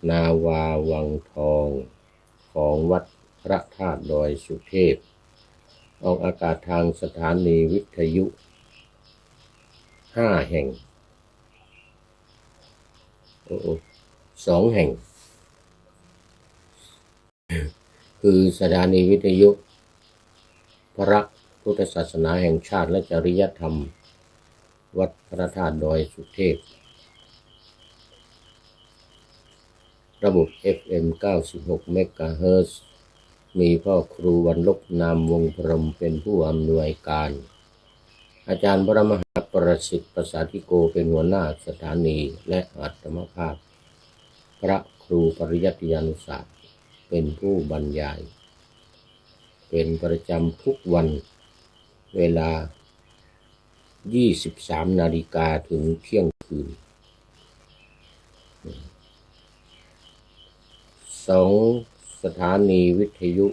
นาวาวังทองของวัดพระธาตุดอยสุเทพออกอากาศทางสถานีวิทยุ5 แห่ง2 แห่งคือสถานีวิทยุพระพุทธศาสนาแห่งชาติและจริยธรรมวัดพระธาตุดอยสุเทพระบบ FM 96 เมกะเฮิรตซ์มีพ่อครูวรรลบนามวงพรหมเป็นผู้อำนวยการอาจารย์พระมหาประสิทธิ์ประสาธิโกเป็นหัวหน้าสถานีและอัตมภาพพระครูปริยัติยานุศาสตร์เป็นผู้บรรยายเป็นประจำทุกวันเวลา 23 นาฬิกาถึงเที่ยงคืน2 สถานีวิทยุ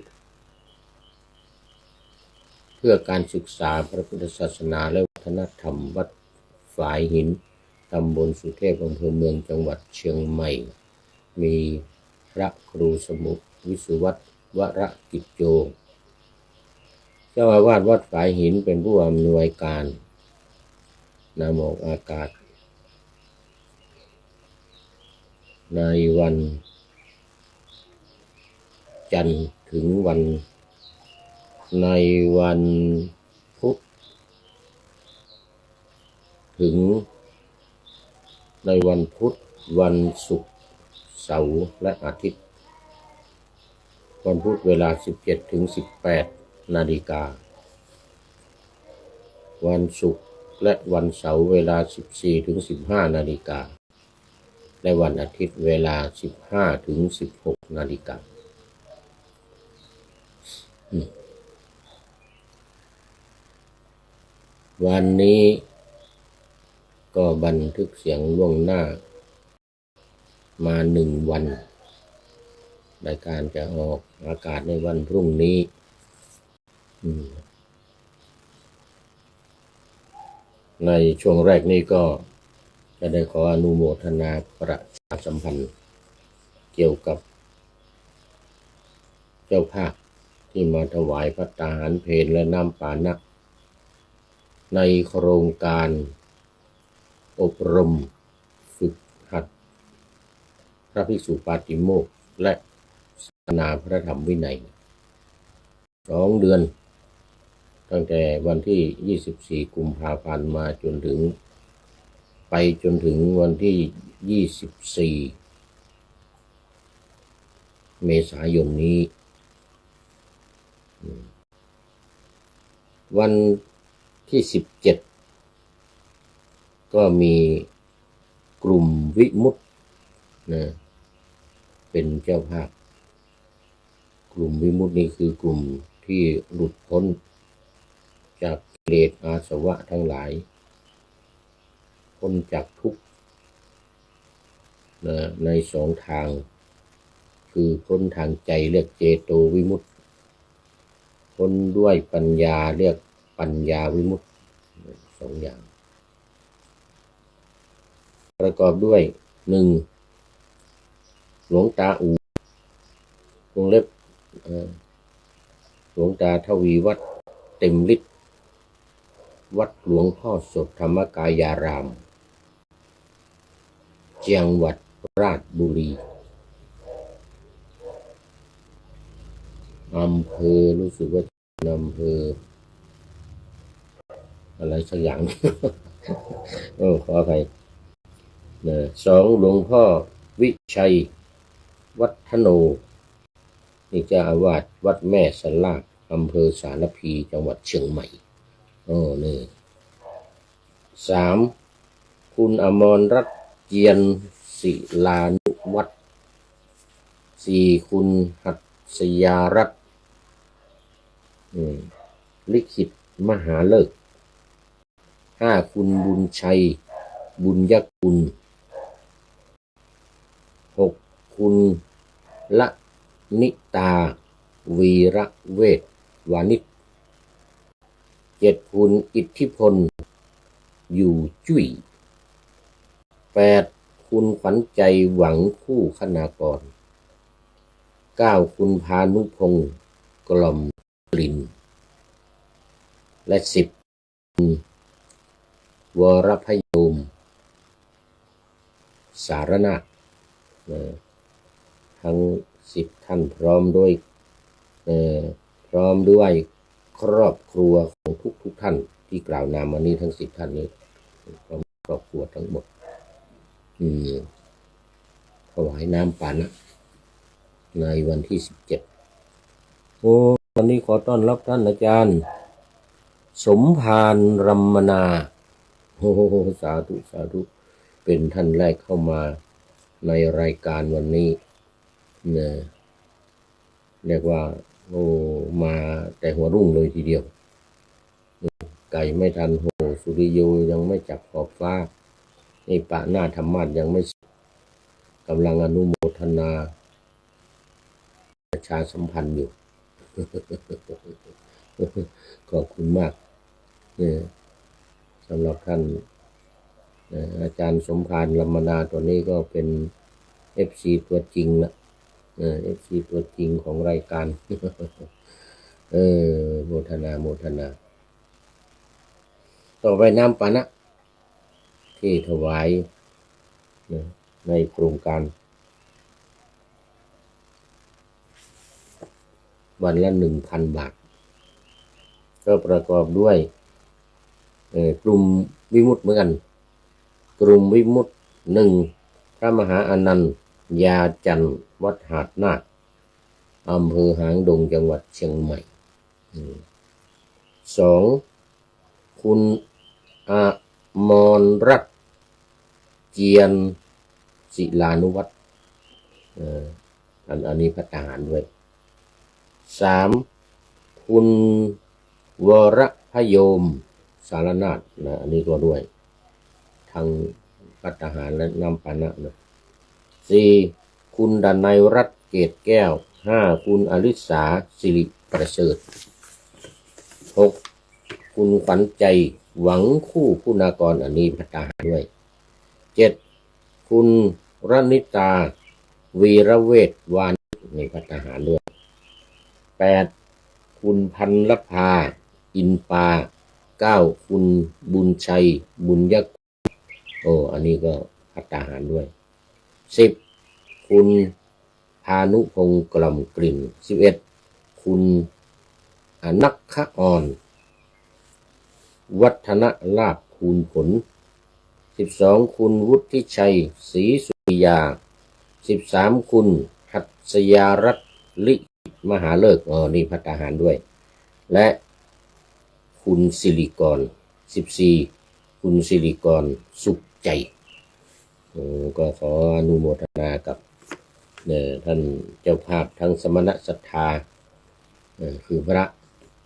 เพื่อการศึกษาพระพุทธศาสนาและวัฒนธรรมวัดฝายหินตำบลสุเทพอำเภอเมืองจังหวัดเชียงใหม่มีพระครูสมุทรวิสุวัตรวรกิจโยเจ้าอาวาสวัดฝายหินเป็นผู้อำนวยการนำออกอากาศในวันจันทร์ถึงวันพุธวันศุกร์เสาร์และอาทิตย์วันพุธเวลา 17 ถึง 18 นาฬิกาวันศุกร์และวันเสาร์เวลา 14 ถึง 15 นาฬิกาและวันอาทิตย์เวลา 15 ถึง 16 นาฬิกาวันนี้ก็บันทึกเสียงล่วงหน้ามา1 วันรายการจะออกอากาศในวันพรุ่งนี้ในช่วงแรกนี้ก็จะได้ขออนุโมทนาประชาสัมพันธ์เกี่ยวกับเจ้าภาพที่มาถวายภัตตาหารเพลและน้ำปานะในโครงการอบรมฝึกหัดพระภิกษุปาติโมกข์และสนาพระธรรมวินัย2 เดือนตั้งแต่วันที่ 24 กุมภาพันธ์มาจนถึงวันที่ 24 เมษายนนี้วันที่ 17 ก็มีกลุ่มวิมุตติเป็นเจ้าภาพกลุ่มวิมุตตินี้คือกลุ่มที่หลุดพ้นจากกิเลสอาสวะทั้งหลายพ้นจากทุกข์ใน2 ทางคือพ้นทางใจเรียกเจโตวิมุตติพ้นด้วยปัญญาเรียกปัญญาวิมุตติ2 อย่างประกอบด้วย1หลวงตาอูวงเล็บหลวงตาทวีวัฒน์เต็มฤทธิ์วัดหลวงพ่อสดธรรมกายารามจังหวัดราชบุรีอำเภอรู้สึกว่าอำเภออะไรสักอย่างขออภัย2หลวงพ่อวิชัยวัฒโนนี่เจ้าอาวาสวัดแม่สลากอำเภอสารพีจังหวัดเชียงใหม่นี่3คุณอมรรัตน์เจียนศิลานุวัฒน์4คุณหัตถยารัตน์ลิขิตมหาเลิก5คุณบุญชัยบุญยกุล6คุณละนิตาวีระเวทวานิช7คุณอิทธิพลอยู่จุ้ย8 คุณขวัญใจหวังคู่คณากร 9คุณพานุพงศ์กล่อมกลิ่นและ10วรพยมสารนาถทั้ง10ท่านพร้อมด้วยครอบครัวของทุกท่านที่กล่าวนามมานี้ทั้ง10ท่านนี้ครอบครัวทั้งหมดถวายน้ำปานะในวันที่17วันนี้ขอต้อนรับท่านอาจารย์สมภารรัมมนาสาธุสาธุเป็นท่านแรกเข้ามาในรายการวันนี้เนี่ยเรียกว่ามาแต่หัวรุ่งเลยทีเดียวไก่ไม่ทันโหสุริโยยังไม่จับขอบฟ้านี่ปะหน้าธรรมาสยังไม่กำลังอนุโมทนาประชาสัมพันธ์อยู่ ขอบคุณมากสำหรับท่านอาจารย์สมภารรัมมนาตัวนี้ก็เป็น FC ตัวจริงนะFC ตัวจริงของรายการโมทนาต่อไปน้ำปานะที่ถวายในโครงการวันละ 1,000 บาทก็ประกอบด้วยกลุ่มวิมุตติเหมือนกันกลุ่มวิมุตติ1พระมหาอนันต์ยาจันทร์วัดหาดนาคอำเภอหางดงจังหวัดเชียงใหม่2คุณอมรรัตน์เจียนศิลานุวัฒน์อันนี้พระทหารด้วย3คุณวรพยมสารนาถอันนี้ก็ด้วยทางพัฒหารและน้ำปานะนะ4คุณดนัยรัตน์เกตแก้ว5คุณอลิสาสิริประเสริฐ6คุณขวัญใจหวังคู่คุณากรอันนี้พัฒหารด้วย7คุณรณิตาวีระเวทวานิชในพัฒหารด้วย8คุณพันลภาอินปา9คุณบุญชัยบุญยกอันนี้ก็พัฒหารด้วย10คุณพานุพงศ์กล่อมกลิ่น11คุณนักขอ่อนวัฒนลาภคูณผล12คุณวุฒิชัยศรีสุริยา13คุณหัตถยารัตน์ลิมหาเลิกนี่พัฒหารด้วยและคุณสิริกร14คุณสิริกรสุขใจก็ขออนุโมทนากับท่านเจ้าภาพทั้งสมณศรัทธาคือพระ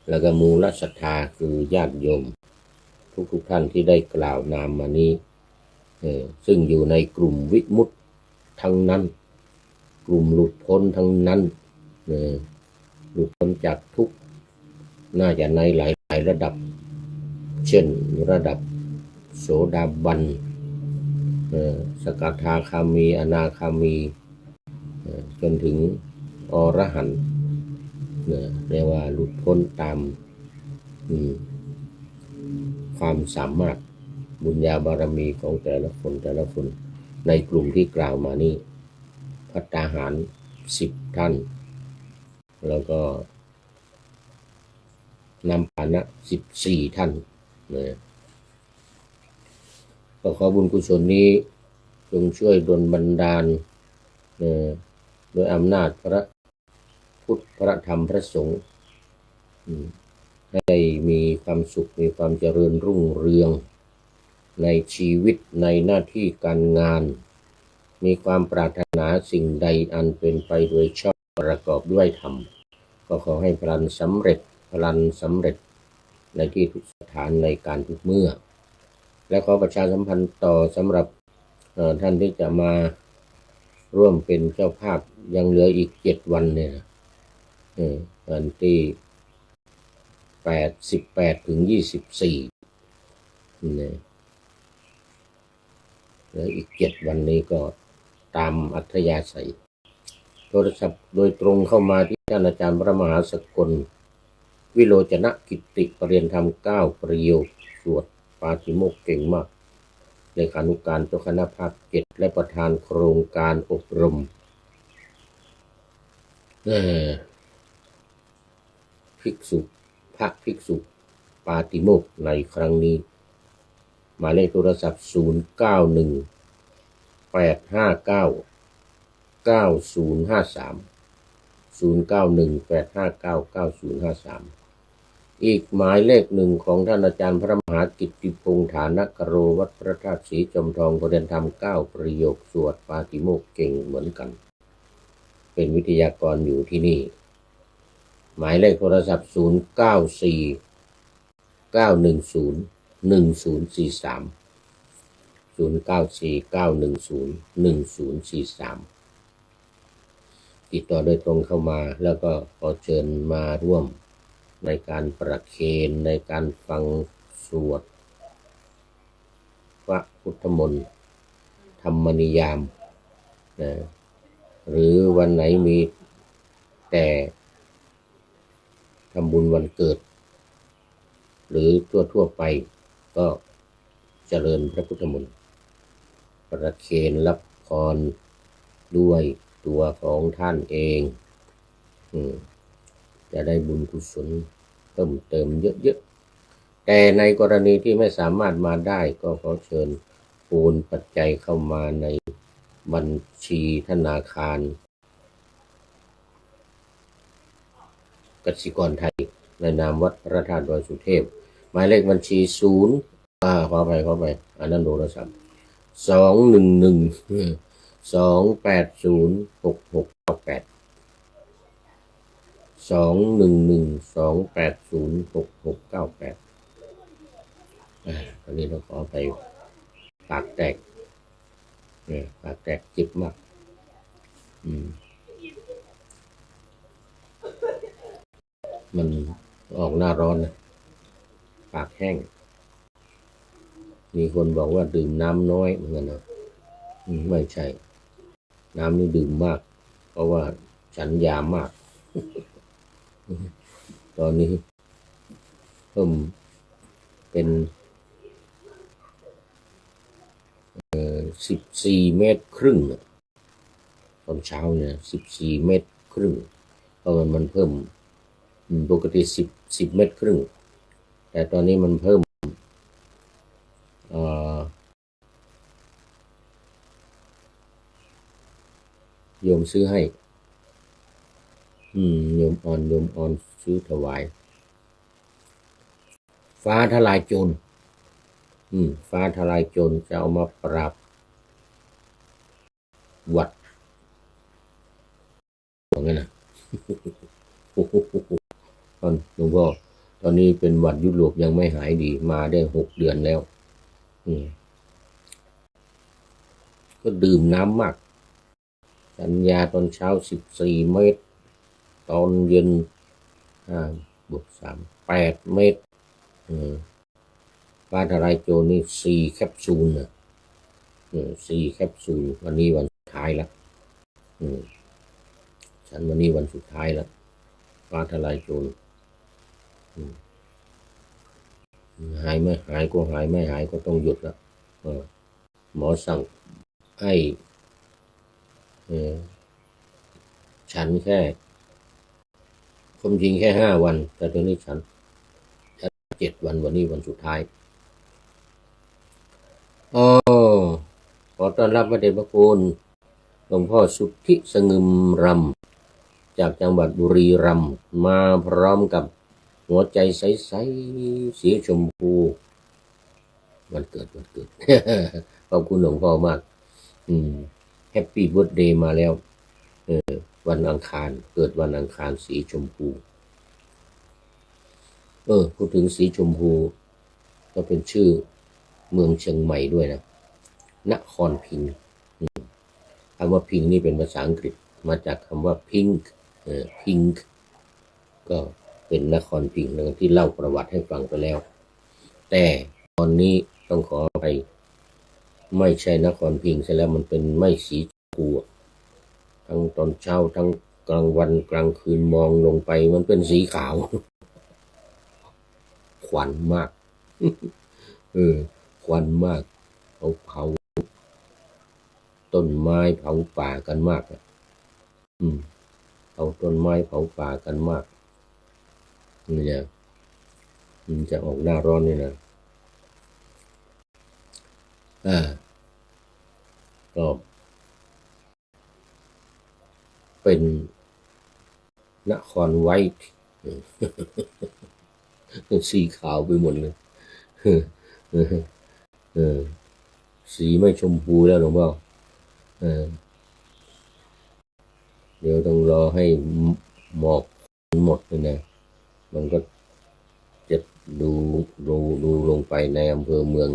แล้วก็มูลศรัทธาคือญาติโยมทุกท่านที่ได้กล่าวนามมานี้ซึ่งอยู่ในกลุ่มวิมุตติทั้งนั้นกลุ่มหลุดพ้นทั้งนั้นหลุดพ้นจากทุกข์น่าจะในหลายระดับเช่นระดับโสดาบันสกทาคามีอนาคามีจนถึงอรหันต์เรียกว่าหลุดพ้นตามความสามารถบุญญาบารมีของแต่ละคนในกลุ่มที่กล่าวมานี้ภัตตาหาร10ท่านแล้วก็นำปานะ14ท่านก็ขอบุญกุศลนี้จงช่วยดลบันดาลโดยอำนาจพระพุทธพระธรรมพระสงฆ์ให้มีความสุขมีความเจริญรุ่งเรืองในชีวิตในหน้าที่การงานมีความปรารถนาสิ่งใดอันเป็นไปโดยชอบประกอบด้วยธรรมก็ขอให้พลันสำเร็จในที่ทุกสถานในการทุกเมื่อและขอประชาสัมพันธ์ต่อสำหรับท่านที่จะมาร่วมเป็นเจ้าภาพยังเหลืออีก7วันเนี่ยวันที่18ถึง24เนี่ย แล้วอีก7 วันนี้ก็ตามอัธยาศัยโทรศัพท์โดยตรงเข้ามาที่ท่านอาจารย์พระมหาสกลวิโรจนกิติปรริยนธรรม9ประโยคสวดปาติโมกข์เก่งมากเลขานุการเจ้าคณะภาค7และประธานโครงการอบรมภิกษุพระภิกษุปาติโมกข์ในครั้งนี้หมายเลขโทรศัพท์0918599053 0918599053อีกหมายเลขหนึ่งของท่านอาจารย์พระมหากิตติพงษ์ฐานกโรวัดพระธาตุศรีจอมทองปรริยนธรรม9ประโยคสวดปาติโมกข์เก่งเหมือนกันเป็นวิทยากรอยู่ที่นี่หมายเลขโทรศัพท์0949101043 0949101043ติดต่อโดยตรงเข้ามาแล้วก็ขอเชิญมาร่วมในการประเคนในการฟังสวดพระพุทธมนต์ธรรมนิยามนะหรือวันไหนมีแต่ทำบุญวันเกิดหรือทั่วไปก็เจริญพระพุทธมนต์ประเคนรับพรด้วยตัวของท่านเองจะได้บุญกุศลเพิ่มเติมเยอะๆแต่ในกรณีที่ไม่สามารถมาได้ก็ขอเชิญโอนปัจจัยเข้ามาในบัญชีธนาคารกสิกรไทยในนามวัดพระธาตุดอยสุเทพหมายเลขบัญชีขอไปอันนั้นโทรศัพท์211280668 211280668ตอนนี้เราขอไปปากแตกปากแตกจิบมากมันออกหน้าร้อนนะปากแห้งมีคนบอกว่าดื่มน้ำน้อยเหมือนกันนะไม่ใช่น้ำนี่ดื่มมากเพราะว่าฉันยามากตอนนี้เพิ่มเป็น14.5 เมตรตอนเช้าเนี่ย14.5 เมตรเพราะมันเพิ่มปกติ10 เมตรแต่ตอนนี้มันเพิ่มโยมซื้อให้โยมอ่อนซื้อถวายฟ้าทลายโจรฟ้าทลายโจรจะเอามาปราบหวัดว่างั้นนะหลวงพ่อตอนนี้เป็นหวัดยุโรปยังไม่หายดีมาได้6 เดือนแล้วก็ดื่มน้ำมากสัญญาตอนเช้า14 เมตรตอนเย็น5+3 8 เมตรฟ้าทลายโจรนี่4 แคปซูลนะ4 แคปซูลวันนี้วันสุดท้ายแล้วฉันวันนี้วันสุดท้ายแล้วฟ้าทลายโจรหายไม่หายก็หายไม่หายก็ต้องหยุดแล้วหมอสั่งให้ฉันแค่ความจริงแค่5 วันแต่ตอนนี้ฉัน7 วันวันนี้วันสุดท้ายขอต้อนรับพระเดชพระคุณหลวงพ่อสุทธิสงึมรำจากจังหวัดบุรีรัมย์มาพร้อมกับหัวใจใสๆสีชมพูวันเกิด ขอบคุณหลวงพ่อมากแฮปปี้เบิร์ธเดย์มาแล้ววันอังคารเกิดวันอังคารสีชมพูพูดถึงสีชมพูก็เป็นชื่อเมืองเชียงใหม่ด้วยนะนครพิงค์คำว่าพิงค์นี่เป็นภาษาอังกฤษมาจากคำว่าพิงค์ก็เป็นนครพิงค์ที่เล่าประวัติให้ฟังไปแล้วแต่ตอนนี้ต้องขอไป ไม่ใช่นครพิงค์ใช่แล้วมันเป็นไม่สีชมพูทั้งตอนเช้าทั้งกลางวันกลางคืนมองลงไปมันเป็นสีขาวควันมากควันมากเผาต้นไม้เผาป่ากันมากเผาต้นไม้เผาป่ากันมากนี่เนี่ยมันจะออกหน้าร้อนนี่นะก็เป็นนครไวท์สีขาวไปหมดเลยสีไม่ชมพูแล้วหลวงพ่อเดี๋ยวต้องรอให้หมอกหมดเลยนะมันก็จะดูลงไปในอำเภอเมือง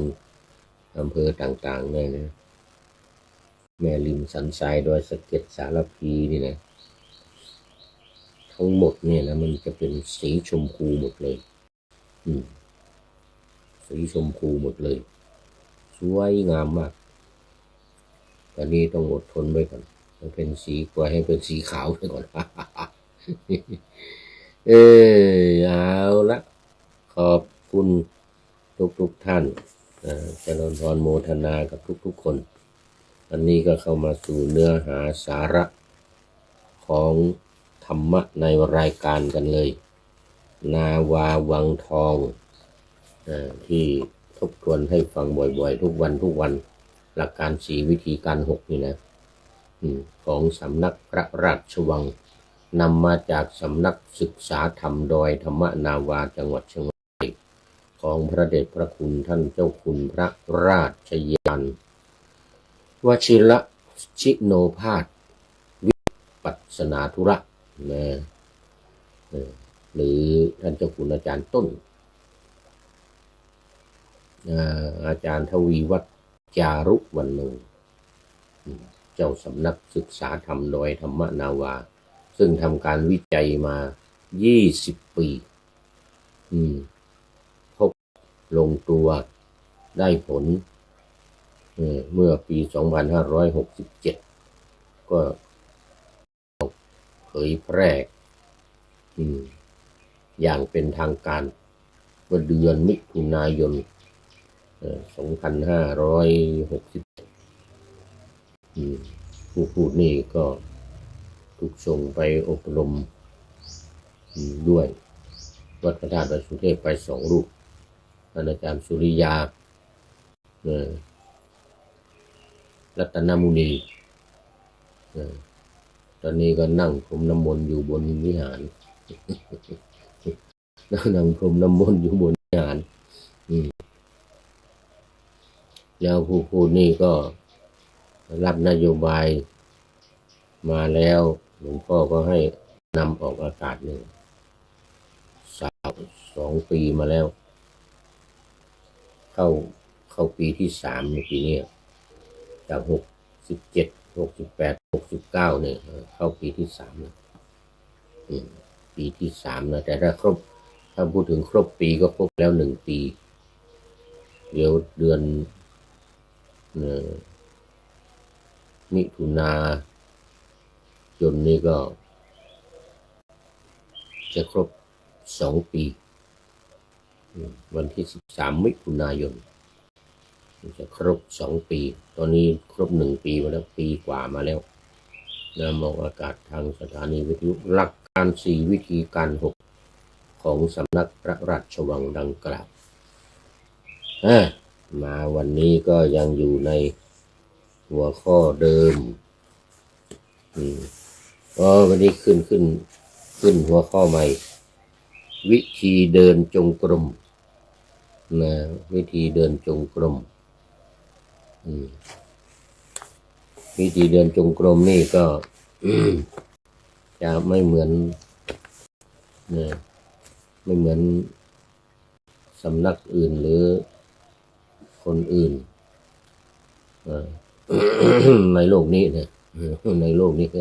อำเภอต่างๆเลยนะแม่ริมสันทรายดอยสะเก็ดสารพีนี่นะทั้งหมดเนี่ยนะมันจะเป็นสีชมพูหมดเลยสีชมพูหมดเลยสวยงามมากตอนนี้ต้องอดทนไว้ก่อนมันเป็นสีปล่อยให้เป็นสีขาวไปก่อนเอาละขอบคุณทุกท่านเจริญพรโมทนากับทุกคนอันนี้ก็เข้ามาสู่เนื้อหาสาระของธรรมะในรายการกันเลยนาวาวังทองที่ทบทวนให้ฟังบ่อยๆทุกวันหลักการ4วิธีการ6นี่นะของสำนักพระราชวังนำมาจากสำนักศึกษาธรรมดอยธรรมนาวาจังหวัดเชียงใหม่ของพระเดชพระคุณท่านเจ้าคุณพระราชยานวชิรชิโนภาสวิปัสสนาธุระนะหรือท่านเจ้าคุณอาจารย์ต้นอาจารย์ทวีวัฒน์จารุวรรณงค์เจ้าสำนักศึกษาธรรมดอยธรรมนาวาซึ่งทำการวิจัยมา20 ปีพบลงตัวได้ผลเมื่อปี2567ก็เผยแพร่อย่างเป็นทางการเมื่อเดือนมิถุนายน2560ผู้พูดนี่ก็ถูกส่งไปอบรมด้วยวัดพระธาตุดอยสุเทพไป2 รูปอาจารย์สุริยารัตนมุนีตอนนี้ก็นั่งพรมน้ำมนต์อยู่บนวิหารนั่งพรมน้ำมนต์อยู่บนวิหารแล้วผู้พูดนี่ก็รับนโยบายมาแล้วหลวงพ่อก็ให้นำออกอากาศ2 ปีมาแล้วเข้าปีที่3ในปีนี้จาก67 68 69เนี่ยเข้าปีที่3นะปีที่3นะแต่ถ้าพูดถึงครบปีก็ครบแล้ว1 ปีเดี๋ยวเดือนมิถุนายนนี้ก็จะครบ2 ปีวันที่13 มิถุนายนจะครบ2 ปีตอนนี้ครบ1 ปีมาแล้วปีกว่ามาแล้วนำออกอากาศทางสถานีวิทยุหลักการ4 วิธีการ6ของสำนักพระราชวังดังกล่าวมาวันนี้ก็ยังอยู่ในหัวข้อเดิมวันนี้ขึ้นหัวข้อใหม่วิธีเดินจงกรมนะวิธีเดินจงกรมวิธีเดินจงกรมนี่ก็จะไม่เหมือนสำนักอื่นหรือคนอื่นในโลกนี้นะในโลกนี้ก็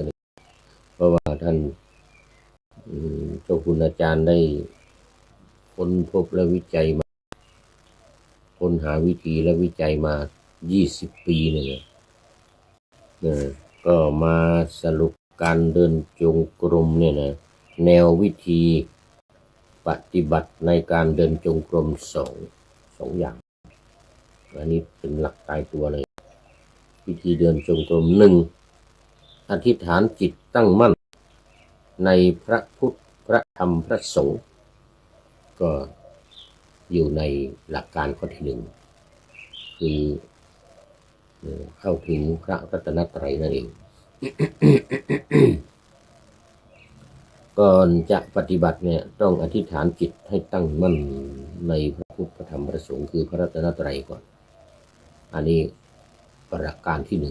เพราะว่าท่านเจ้าคุณอาจารย์ได้ค้นพบและวิจัยมาค้นหาวิธีและวิจัยมา 20 ปีเนี่ยก็มาสรุปการเดินจงกรมเนี่ยนะแนววิธีปฏิบัติในการเดินจงกรมสองอย่างอันนี้เป็นหลักตายตัวเลยวิธีเดินจงกรม1อธิษฐานจิตตั้งมั่นในพระพุทธพระธรรมพระสงฆ์ก็อยู่ในหลักการข้อที่1คือเข้าถึงพระรัตนตรัยนั่นเอง ก่อนจะปฏิบัติเนี่ยต้องอธิษฐานจิตให้ตั้งมั่นในพระพุทธพระธรรมพระสงฆ์คือพระรัตนตรัยก่อนอันนี้ประการที่2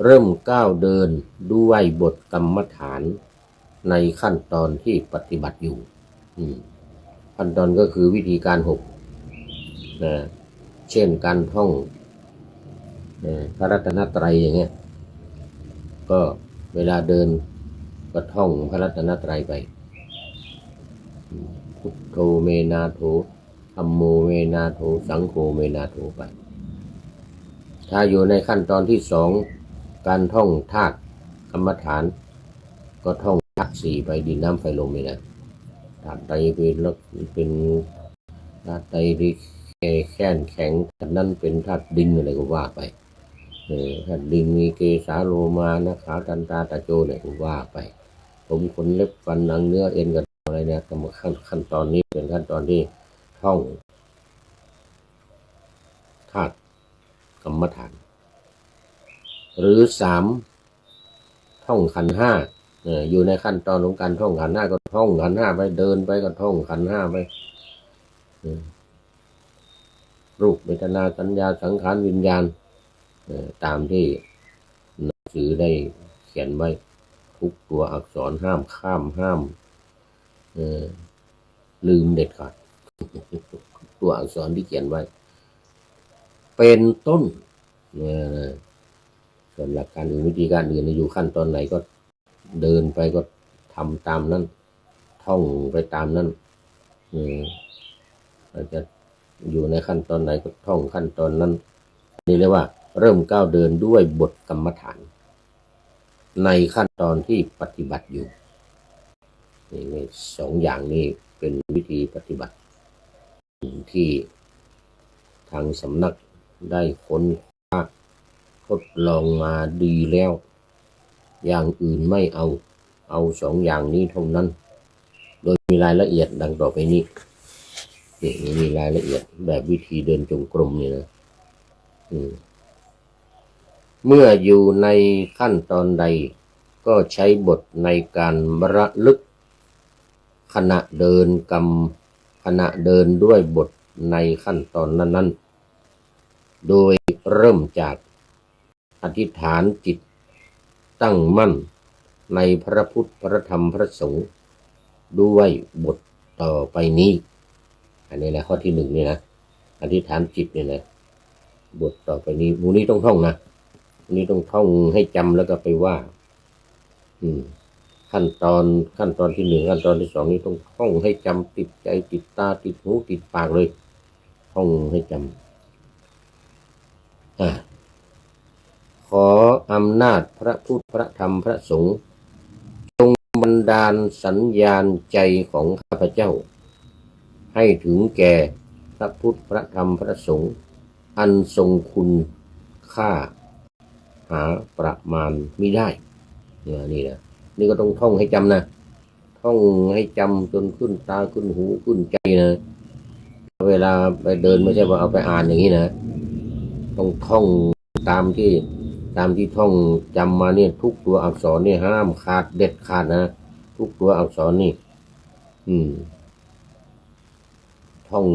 เริ่มก้าวเดินด้วยบทกรรมฐานในขั้นตอนที่ปฏิบัติอยู่ขั้นตอนก็คือวิธีการ6นะเช่นการท่องพระรัตนตรัยอย่างเงี้ยก็เวลาเดินก็ท่องพระรัตนตรัยไปพุทโธเมนาโถธัมโมเมนาโถสังโฆเมนาโถไปถ้าอยู่ในขั้นตอนที่2การท่องธาตุกรรมฐานก็ท่องธาตุ4ไปดินน้ำไฟลมนี่นะธาตุใดเป็นธาตุใดที่แข็งแข็งธาตุนั้นเป็นธาตุดินอะไรก็ว่าไปธาตุดินมีเกสาโลมานะขาตันตาตะโจเนี่ยก็ว่าไปผมขนเล็บฟันหนังเนื้อเอ็นกันอะไรเนี่ยขั้นตอนนี้เป็นขั้นตอนที่ท่องธาตุกรรมฐานหรือ3ท่องขันธ์ 5อยู่ในขั้นตอนของการท่องขันธ์ 5ก็ท่องขันธ์ 5ไปเดินไปก็ท่องขันธ์ 5ไปรูปเวทนาสัญญาสังขารวิญญาณตามที่หนังสือได้เขียนไว้ทุกตัวอักษรห้ามข้ามห้ามลืมเด็ดขาดตัวอักษรที่เขียนไว้เป็นต้นส่วนหลักการอื่นวิธีการอื่นอยู่ขั้นตอนไหนก็เดินไปก็ทำตามนั้นท่องไปตามนั้นเราจะอยู่ในขั้นตอนไหนก็ท่องขั้นตอนนั้นนี่เรียกว่าเริ่มก้าวเดินด้วยบทกรรมฐานในขั้นตอนที่ปฏิบัติอยู่นี่2อย่างนี้เป็นวิธีปฏิบัติที่ทางสำนักได้ค้นคว้าทดลองมาดีแล้วอย่างอื่นไม่เอา2อย่างนี้เท่านั้นโดยมีรายละเอียดดังต่อไปนี้มีรายละเอียดแบบวิธีเดินจงกรมนี่นะเมื่ออยู่ในขั้นตอนใดก็ใช้บทในการระลึกขณะเดินด้วยบทในขั้นตอนนั้นๆโดยเริ่มจากอธิษฐานจิตตั้งมั่นในพระพุทธพระธรรมพระสงฆ์ด้วยบทต่อไปนี้อันนี้แหละข้อที่1นี่นะอธิษฐานจิตนี่นะบทต่อไปนี้มูนี้ต้องท่องนะนี่ต้องท่องให้จำแล้วก็ไปว่าขั้นตอนที่1ขั้นตอนที่2นี้ต้องท่องให้จำติดใจติดตาติดหูติดปากเลยท่องให้จำขออำนาจพระพุทธพระธรรมพระสงฆ์จงบันดาลสัญญาณใจของข้าพเจ้าให้ถึงแก่พระพุทธพระธรรมพระสงฆ์อันทรงคุณค่าหาประมาณมิได้นี่นะนี่ก็ต้องท่องให้จำนะท่องให้จำจนขึ้นตาขึ้นหูขึ้นใจนะเวลาไปเดินไม่ใช่ว่าเอาไปอ่านอย่างนี้นะต้องท่องตามที่ท่องจำมาเนี่ยทุกตัวอักษรนี่ห้ามขาดเด็ดขาดนะทุกตัวอักษรนี่ท่อง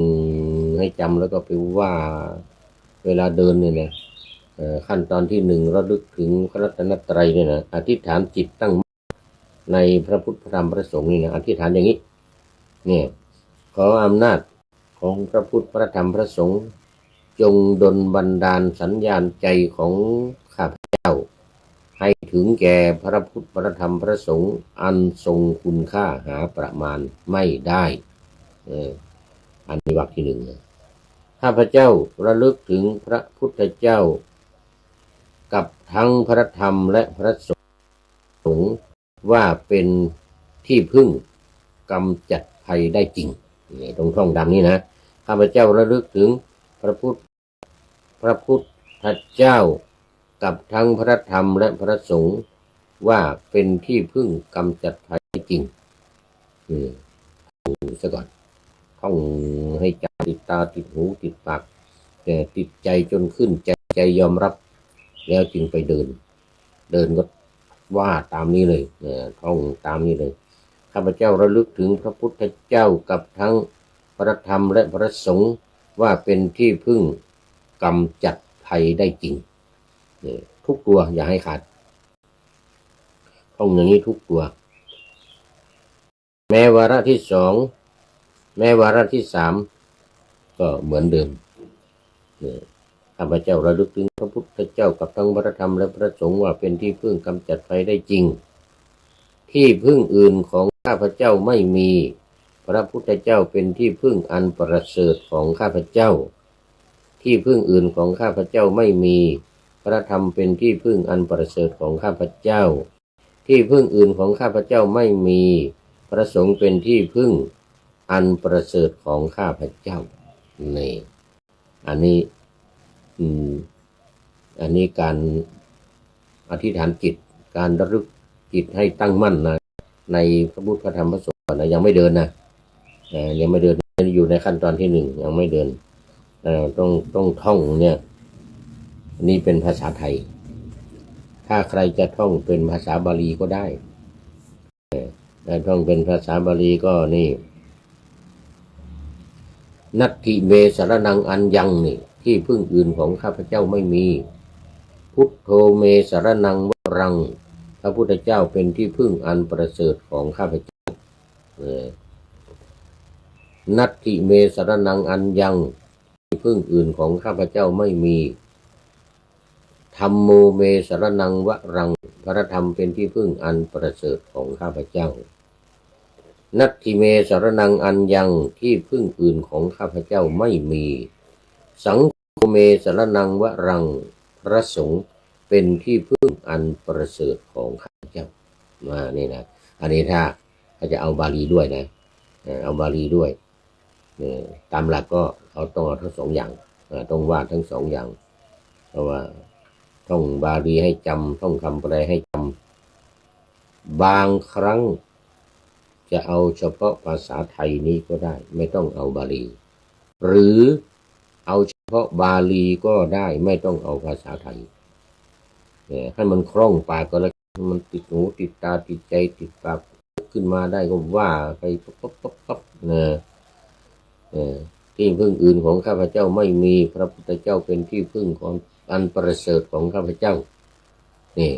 ให้จำแล้วก็ไปว่าเวลาเดินเนี่ยนะขั้นตอนที่1ระลึกถึงพระรัตนตรัยเนี่ยนะอธิษฐานจิตตั้งในพระพุทธพระธรรมพระสงฆ์นี่นะอธิษฐานอย่างนี้เนี่ยขออำนาจของพระพุทธพระธรรมพระสงฆ์จงดลบันดาลสัญญาณใจของข้าพเจ้าให้ถึงแก่พระพุทธพระธรรมพระสงฆ์อันทรงคุณค่าหาประมาณไม่ได้อันนี้วรรคที่1 ข้าพเจ้าระลึกถึงพระพุทธเจ้ากับทั้งพระธรรมและพระสงฆ์ว่าเป็นที่พึ่งกำจัดภัยได้จริงนี่ตรงท่องดำนี้นะข้าพเจ้าระลึกถึงพระพุทธเจ้ากับทั้งพระธรรมและพระสงฆ์ว่าเป็นที่พึ่งกำจัดภัยได้จริงดูซะก่อนท่องให้ใจติดตาติดหูติดปากแต่ติดใจจนขึ้นใจยอมรับแล้วจึงไปเดินก็ว่าตามนี้เลยท่องตามนี้เลยข้าพเจ้าระลึกถึงพระพุทธเจ้ากับทั้งพระธรรมและพระสงฆ์ว่าเป็นที่พึ่งกำจัดภัยได้จริงทุกตัวอย่าให้ขาดท่องอย่างนี้ทุกตัวแม้วาระที่สองแม้วาระที่สามก็เหมือนเดิมข้าพเจ้าระลึกถึงพระพุทธเจ้ากับทั้งพระธรรมและพระสงฆ์ว่าเป็นที่พึ่งกำจัดภัยได้จริงที่พึ่งอื่นของข้าพเจ้าไม่มีพระพุทธเจ้าเป็นที่พึ่งอันประเสริฐของข้าพเจ้าที่พึ่งอื่นของข้าพเจ้าไม่มีพระธรรมเป็นที่พึ่งอันประเสริฐของข้าพเจ้าที่พึ่งอื่นของข้าพเจ้าไม่มีพระสงฆ์เป็นที่พึ่งอันประเสริฐของข้าพเจ้านี่อันนี้การอธิษฐานจิตการระลึกจิตให้ตั้งมั่นนะในพระพุทธพระธรรมพระสงฆ์นะยังไม่เดินนะยังไม่เดินอยู่ในขั้นตอนที่หนึ่งยังไม่เดินต้องท่องเนี่ยนี่เป็นภาษาไทยถ้าใครจะท่องเป็นภาษาบาลีก็ได้แต่ท่องเป็นภาษาบาลีก็นี่นัตถิเมสรนังอัญญังนี่ที่พึ่งอื่นของข้าพเจ้าไม่มีพุทโธเมสรนังวรังพระพุทธเจ้าเป็นที่พึ่งอันประเสริฐของข้าพเจ้านัตถิเมสรนังอัญญังที่พึ่งอื่นของข้าพเจ้าไม่มีธัมโมเมสรนังวรังพระธรรมเป็นที่พึ่งอันประเสริฐของข้าพเจ้านัตถิเมสรนังอัญญังที่พึ่งอื่นของข้าพเจ้าไม่มีสังโฆเมสรนังวรังพระสงฆ์เป็นที่พึ่งอันประเสริฐของข้าพเจ้ามานี่นะอันนี้ถ้าจะเอาบาลีด้วยนะเอาบาลีด้วยตามหลักก็เขาต้องเอาทั้งสองอย่างต้องว่าทั้งสองอย่างเพราะว่าท่องบาลีให้จำท่องคำแปลให้จำบางครั้งจะเอาเฉพาะภาษาไทยนี้ก็ได้ไม่ต้องเอาบาลีหรือเอาเฉพาะบาลีก็ได้ไม่ต้องเอาภาษาไทยให้มันคล่องปากก็แล้วมันติดหูติดตาติดใจติดปากขึ้นมาได้ก็ว่าไปปั๊บที่พึ่งอื่นของข้าพเจ้าไม่มีพระพุทธเจ้าเป็นที่พึ่งของอันประเสริฐของข้าพเจ้านี่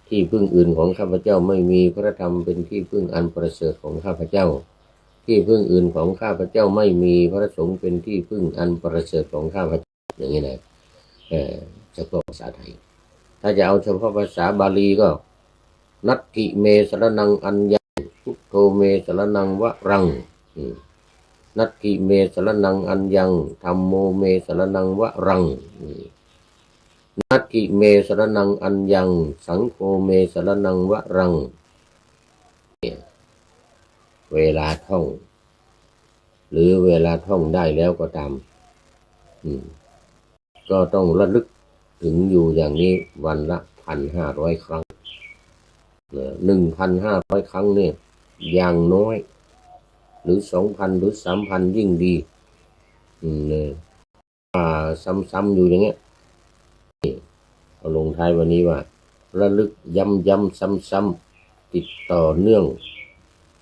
ที่พึ่งอื่นของข้าพเจ้าไม่มีพระธรรมเป็นที่พึ่งอันประเสริฐของข้าพเจ้าที่พึ่งอื่นของข้าพเจ้าไม่มีพระสงฆ์เป็นที่พึ่งอันประเสริฐของข้าพเจ้าอย่างนี้นะเฉพาะภาษาไทยถ้าจะเอาเฉพาะภาษาบาลีก็นัตถิเมสรนังอัญญังพุทโธเมสรนังวรังนัตถิเมสรนังอัญญังธัมโมเมสรนังวรังนัตถิเมสรนังอัญญังสังโฆเมสรนังวรังเวลาท่องหรือเวลาท่องได้แล้วก็ตามก็ต้องระลึกถึงอยู่อย่างนี้วันละ 1,500 ครั้ง 1,500 ครั้งเนี่ยอย่างน้อยหรือ 2,000 หรือ 3,000 ยิ่งดีซ้ำๆอยู่อย่างเงี้ยเอาลงท้ายวันนี้ว่าระลึกย้ำซ้ำๆติดต่อเนื่อง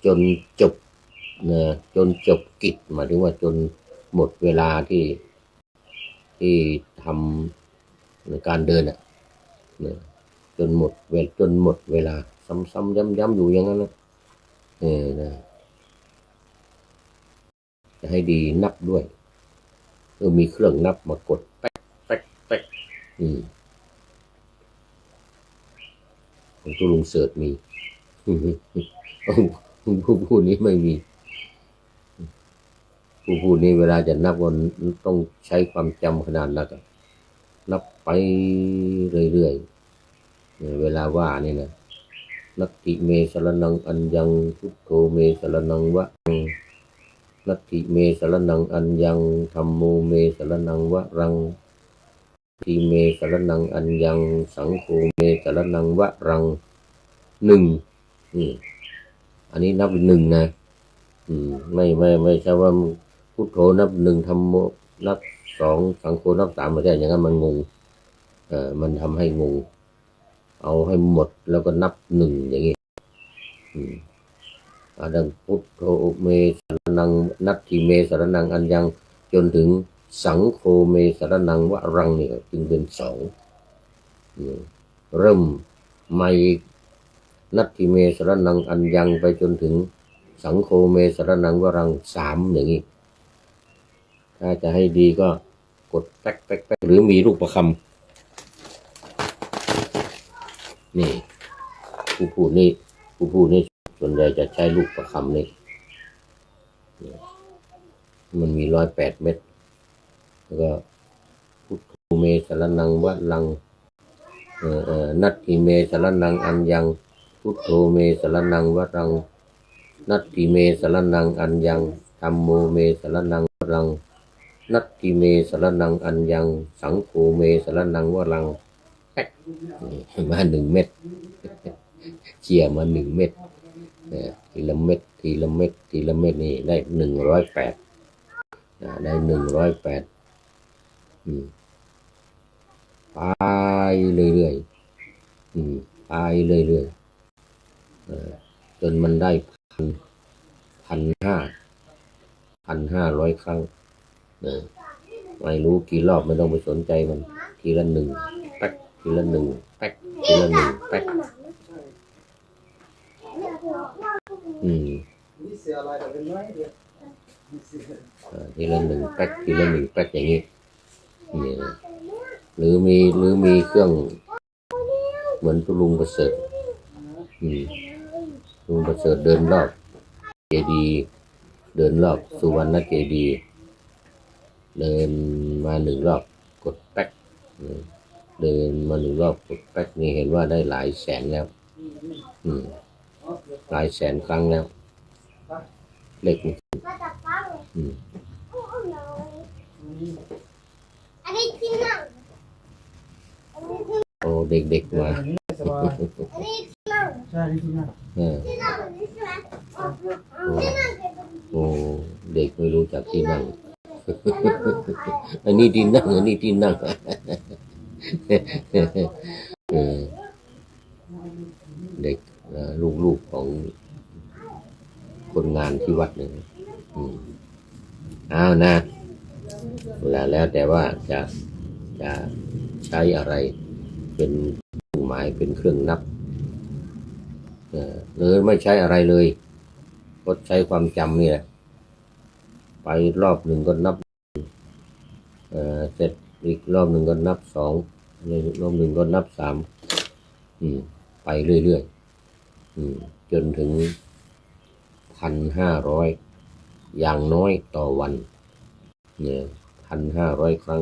จนจบจนจบกิจหมายถึงว่าจนหมดเวลาที่ทำในการเดินจนหมดเวลาซ้ำๆย้ำอยู่อย่างนั้นนะจะให้ดีนับด้วยมีเครื่องนับมากดแป๊กของตัวลุงเสิร์ชมีผู้นี้ไม่มี ผู้พูดนี้เวลาจะนับวันต้องใช้ความจำขนาดนักนับไปเรื่อยๆเวลาว่านี่นะนัตถิเมสรนังอัญญังพุทโธเมสรนังวะนัตถิเมสรนังอัญญังธัมโมเมสรนังวะรังทีเมสรนังอัญญังสังโฆเมสรนังวะรังหนึ่งอันนี้นับหนึ่งนะไม่ใช่ว่าพุทโธนับหนึ่งธัมโมนับสองสังโฆนับสามไม่ใช่อย่างนั้นมันงงมันทำให้งงเอาให้หมดแล้วก็นับหนึ่งอย่างนี้ดังพุทโธเมสรนังนัตถิเมสรนังอัญญังจนถึงสังโฆเมสรนังวะรังเนี่ยจึงเป็นสองเริ่มไม่นัตถิเมสรนังอัญญังไปจนถึงสังโฆเมสรนังวะรังสามอย่างนี้ถ้าจะให้ดีก็กดแป๊กแป๊กแป๊กหรือมีรูปประคำนี่ผู้พูดนี่ส่วนใหญ่จะใช้ลูกประคำนี่มันมี108 เม็ดแล้วก็พุทโธเมสรนังวะรังนัตถิเมสรนังอัญญังพุทโธเมสรนังวะรังนัตถิเมสรนังอัญญังธัมโมเมสรนังวะรังนัตถิเมสรนังอัญญังสังโฆเมสรนังวะรังมา1 เม็ดเขี่ยมา1 เม็ดทีละเม็ดทีละเม็ดทีละเม็ดนี่ได้108ได้108ไปเรื่อยๆไปเรื่อยๆจนมันได้1,500 ครั้งไม่รู้กี่รอบไม่ต้องไปสนใจมันทีละหนึ่งแป๊กทีละหนึ่งแป๊กทีละหนึ่งแป๊กทีละหนึ่งแป๊กทีละหนึ่งแป๊กอย่างนี้หรือมีเครื่องเหมือนลุงประเสริฐลุงประเสริฐเดินรอบเจดีย์เดินรอบสุวรรณเจดีย์เดินมา1 รอบกดแป๊กเดินมา1 รอบกดแป๊กนี่เห็นว่าได้หลายแสนแล้วหลายแสนครั้งแล้วเล็กโอ้เด็กๆมาโอ้เด็กไม่รู้จักที่นั่งอันนี้ที่นั่งอันนี้ที่นั่งเด็กลูกของคนงานที่วัดหนึ่งอ้าวนะแล้วแต่ว่าจะใช้อะไรเป็นเครื่องหมายเป็นเครื่องนับหรือไม่ใช้อะไรเลยก็ใช้ความจำนี่แหละไปรอบหนึ่งก็นับเสร็จอีกรอบหนึ่งก็นับ2รอบหนึ่งก็นับ3ไปเรื่อยๆจนถึง1,500อย่างน้อยต่อวันเนี่ย1,500 ครั้ง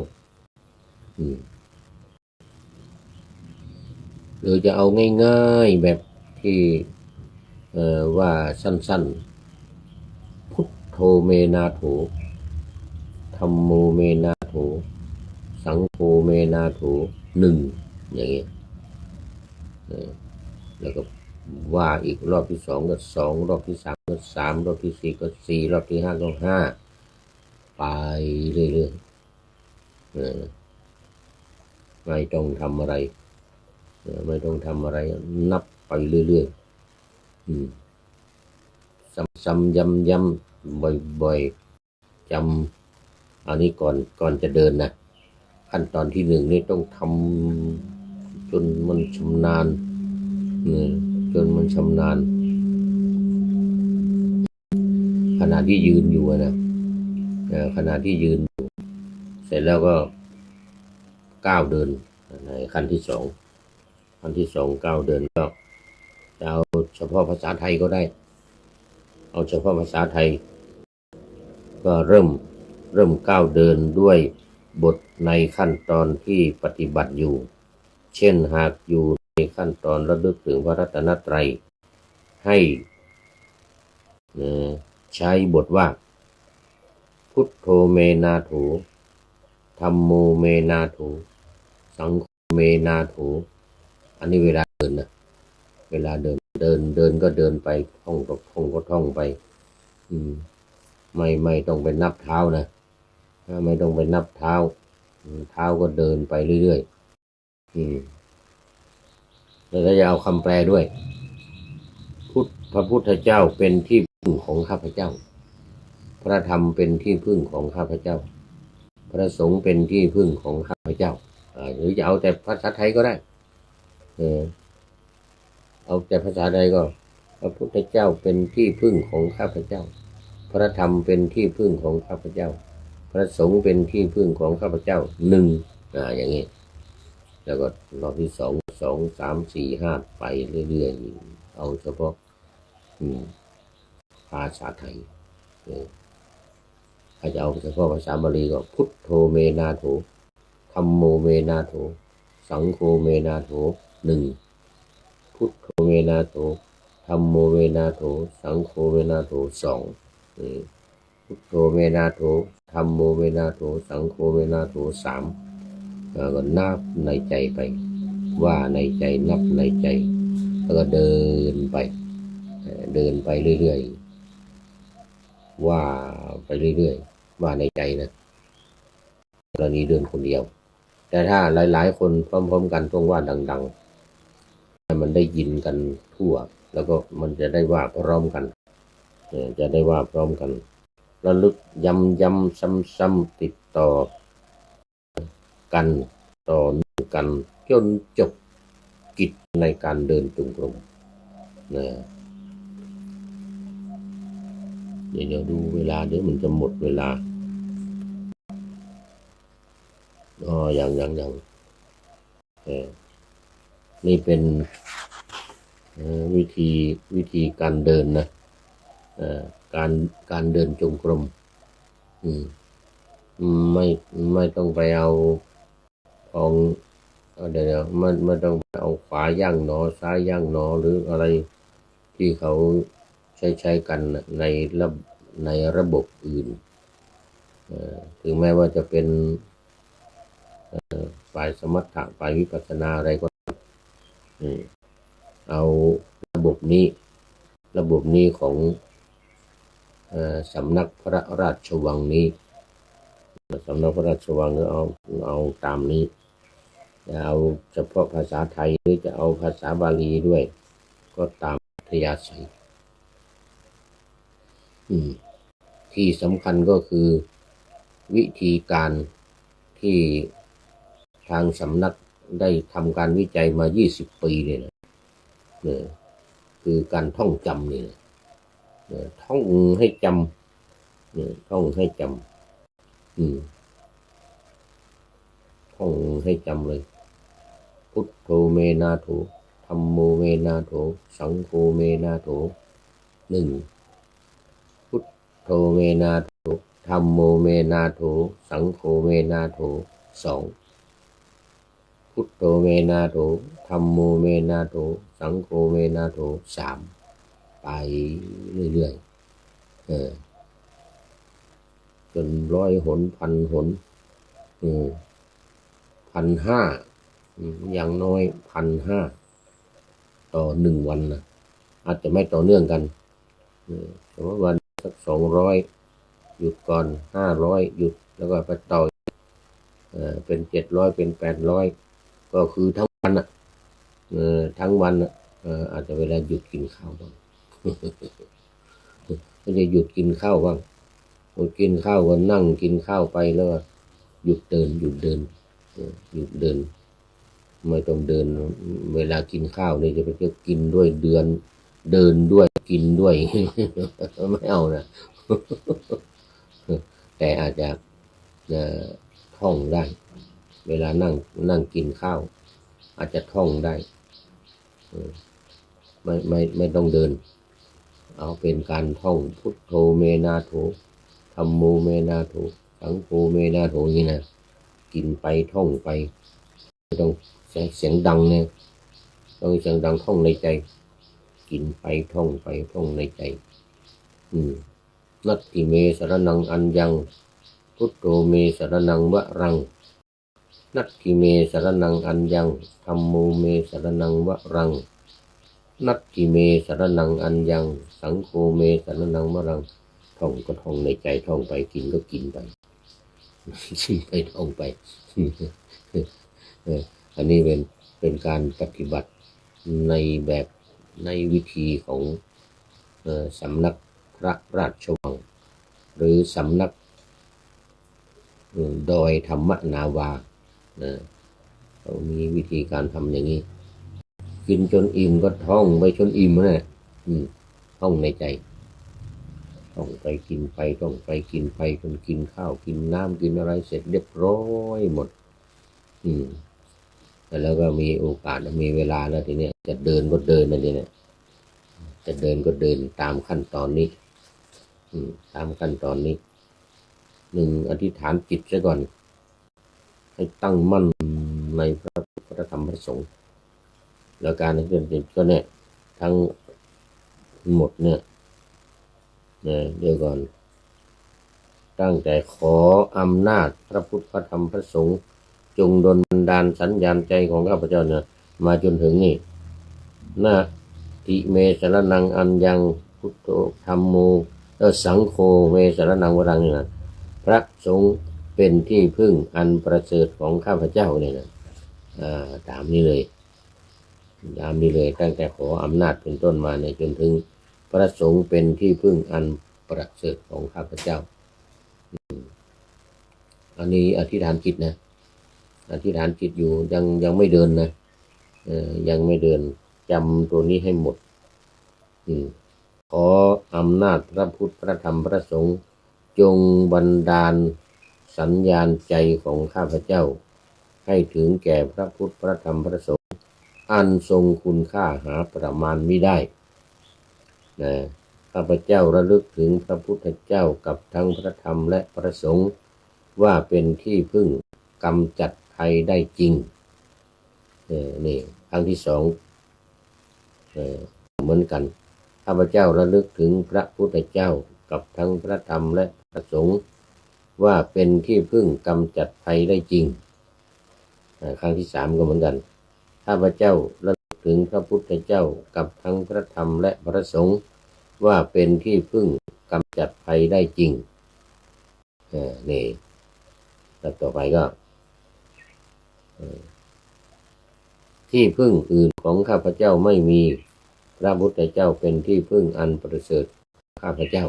หรือจะเอาง่ายๆแบบที่ว่าสั้นๆพุทโธเมนาโถธัมโมเมนาโถสังโฆเมนาโถ1อย่างเงี้ยแล้วก็ว่าอีกรอบที่2ก็2รอบที่3ก็3รอบที่4ก็4รอบที่5ก็5ไปเรื่อยๆไม่ต้องทำอะไรนับไปเรื่อยๆซ้ำๆย้ำๆบ่อยๆจำอันนี้ก่อนจะเดินนะขั้นตอนที่1นี่ต้องทำจนมันชำนาญขณะที่ยืนอยู่นะขณะที่ยืนอยู่เสร็จแล้วก็ก้าวเดินในขั้นที่2ก้าวเดินก็จะเอาเฉพาะภาษาไทยก็ได้เอาเฉพาะภาษาไทย ก็เริ่มก้าวเดินด้วยบทในขั้นตอนที่ปฏิบัติอยู่เช่นหากอยู่ในขั้นตอนระลึกถึงพระรัตนตรัยให้ใช้บทว่าพุทโธเมนาโถธัมโมเมนาโถสังโฆเมนาโถอันนี้เวลาเดินนะเวลาเดินก็เดินไปท่องก็ท่องไปไม่ต้องไปนับเท้านะไม่ต้องไปนับเท้าก็เดินไปเรื่อยๆแล้วก็จะเอาคำแปลด้วยพระพุทธเจ้าเป็นที่พึ่งของข้าพเจ้าพระธรรมเป็นที่พึ่งของข้าพเจ้าพระสงฆ์เป็นที่พึ่งของข้าพเจ้าหรือจะเอาแต่ภาษาไทยก็ได้เอาแต่ภาษาใดก็พระพุทธเจ้าเป็นที่พึ่งของข้าพเจ้าพระธรรมเป็นที่พึ่งของข้าพเจ้าพระสงฆ์เป็นที่พึ่งของข้าพเจ้าหนึ่งอย่างนี้แล้วก็รอบที่สองสามสี่ห้าไปเรื่อยๆเอาเฉพาะภาษาไทยถ้าจะเอาเฉพาะภาษาบาลีก็พุทโธเมนาโถธัมโมเมนาโถสังโฆเมนาโถหนึ่งพุทโธเมนาโถธัมโมเมนาโถสังโฆเมนาโถสองพุทโธเมนาโถธัมโมเมนาโถสังโฆเมนาโถสามก็นับในใจไปว่าในใจนับในใจแล้วก็เดินไปเรื่อยๆว่าไปเรื่อยๆว่าในใจนะกรณีเดินคนเดียวแต่ถ้าหลายๆคนพร้อมๆกันต้องว่าดังๆให้มันได้ยินกันทั่วแล้วก็มันจะได้ว่าพร้อมกันระลึกย้ำซ้ำๆติดต่อกันต่อเนื่องกันจนจบกิจในการเดินจงกรมนะเดี๋ยวดูเวลาเดี๋ยวมันจะหมดเวลายังนี่เป็นวิธีการเดินนะการเดินจงกรมไม่ต้องไปเอาของเดี๋ยวไม่ต้องไปเอาขวาย่างหนอซ้ายย่างหนอหรืออะไรที่เขาใช้กันในระบบอื่นถึงแม้ว่าจะเป็นฝ่ายสมถะฝ่ายวิปัสสนาอะไรก็เอาระบบนี้ของสำนักพระราชวังนี้สำนักพระราชวังก็เอาตามนี้จะเอาเฉพาะภาษาไทยหรือจะเอาภาษาบาลีด้วยก็ตามอัธยาศัยที่สำคัญก็คือวิธีการที่ทางสำนักได้ทำการวิจัยมา20 ปีเลยนะคือการท่องจำนี่นะท่องให้จำท่องให้จำเลยพุทโธเมนาโถธัมโมเมนาโถสังโฆเมนาโถหนึ่งพุทโธเมนาโถธัมโมเมนาโถสังโฆเมนาโถสองพุทโธเมนาโถธัมโมเมนาโถสังโฆเมนาโถสามไปเรื่อยๆจน100 หน1,000 หน1,500อย่างน้อย1,500ต่อ1 วันนะอาจจะไม่ต่อเนื่องกันสมมติวันสัก200หยุดก่อน500หยุดแล้วก็ไปต่อเป็น700เป็น800ก็คือทั้งวันทั้งวันอาจจะเวลาหยุดกินข้าวบ้างก็จะหยุดกินข้าวบ้างกินข้าวก็นั่งกินข้าวไปแล้วหยุดเดินไม่ต้องเดินเวลากินข้าวเนี่ยจะไปกินด้วยเดินด้วยกินด้วย ไม่เอานะแต่อาจจะท่องได้เวลานั่งกินข้าวอาจจะท่องได้ไม่ต้องเดินเอาเป็นการท่องพุทโธเมนาโถธ ธัมโมเมนาโถสังโฆเมนาโถอย่างนี้นะกินไปท่องไปไม่ต้องเสียงดังเนี่ยต้องเสียงดังท่องในใจกินไปท่องไปท่องในใจนัตถิเมสรนังอัญญังพุทโธเมสรนังวะรังนัตถิเมสรนังอัญญังธัมโมเมสรนังวะรังนัตถิเมสรนังอัญญังสังโฆเมสรนังวะรังท่องก็ท่องในใจท่องไปกินก็กินไปกินไปท่องไปอันนี้เป็นการปฏิบัติในแบบในวิธีของสำนักพระราชวังหรือสำนักดอยธรรมนาวาเขามีวิธีการทำอย่างนี้กินจนอิ่มก็ท่องไปจนอิ่มนะท่องในใจท่องไปกินไปท่องไปกินไปจนกินข้าวกินน้ำกินอะไรเสร็จเรียบร้อยหมดแล้วก็มีโอกาสมีเวลาแล้วทีนี้จะเดินก็เดินอะไรเนี่ยจะเดินก็เดินตามขั้นตอนนี้ตามขั้นตอนนี้1อธิษฐานจิตซะก่อนให้ตั้งมั่นในพระธรรมพระสงฆ์แล้วการเดินจิตก็เนี่ยทั้งหมดเนี่ยเดี๋ยวก่อนตั้งแต่ขออำนาจพระพุทธพระธรรมพระสงฆ์จงดลบันดาลสัญญาณใจของข้าพเจ้าเนี่ยมาจนถึงนี่นาทิเมสรนังอัญญังพุทโธธัมโมสังโฆเมสรนังวรังนี่นะพระสงฆ์เป็นที่พึ่งอันประเสริฐของข้าพเจ้าเนี่ยนะตามนี้เลยตั้งแต่ขออำนาจเป็นต้นมาเนี่ยจนถึงพระสงฆ์เป็นที่พึ่งอันประเสริฐของข้าพเจ้าอันนี้อธิษฐานจิตนะอธิษฐานจิตอยู่ยังไม่เดินนะยังไม่เดินจำตัวนี้ให้หมดขออำนาจพระพุทธพระธรรมพระสงฆ์จงบันดาลสัญญาณใจของข้าพเจ้าให้ถึงแก่พระพุทธพระธรรมพระสงฆ์อันทรงคุณค่าหาประมาณมิได้นะข้าพเจ้าระลึกถึงพระพุทธเจ้ากับทั้งพระธรรมและพระสงฆ์ว่าเป็นที่พึ่งกำจัดภัยได้จริงนี่ครั้งที่2เหมือนกันข้าพเจ้าระลึกถึงพระพุทธเจ้ากับทั้งพระธรรมและพระสงฆ์ว่าเป็นที่พึ่งกำจัดภัยได้จริงครั้งที่3ก็เหมือนกันข้าพเจ้าระลึกถึงพระพุทธเจ้ากับทั้งพระธรรมและพระสงฆ์ว่าเป็นที่พึ่งกำจัดภัยได้จริงนี่ต่อไปก็ที่พึ่งอื่นของข้าพเจ้าไม่มีพระพุทธเจ้าเป็นที่พึ่งอันประเสริฐข้าพเจ้า